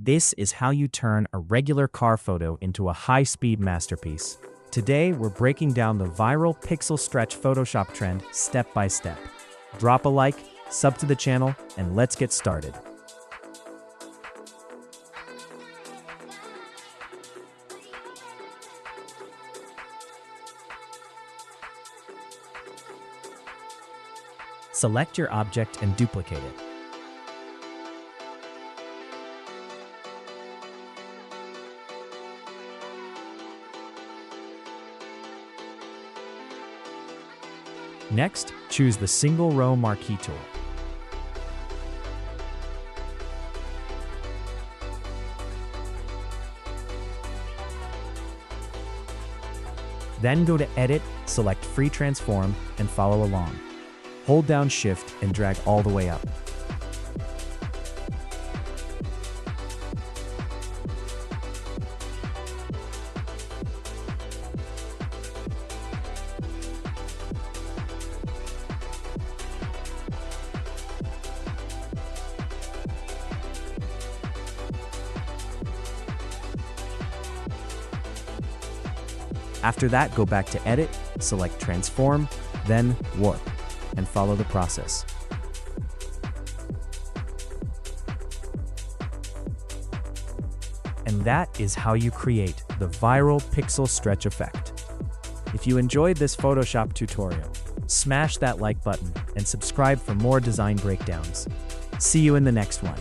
This is how you turn a regular car photo into a high-speed masterpiece. Today, we're breaking down the viral pixel stretch Photoshop trend step by step. Drop a like, sub to the channel, and let's get started. Select your object and duplicate it. Next, choose the Single Row Marquee Tool. Then go to Edit, select Free Transform, and follow along. Hold down Shift and drag all the way up. After that, go back to Edit, select Transform, then Warp, and follow the process. And that is how you create the viral pixel stretch effect. If you enjoyed this Photoshop tutorial, smash that like button and subscribe for more design breakdowns. See you in the next one.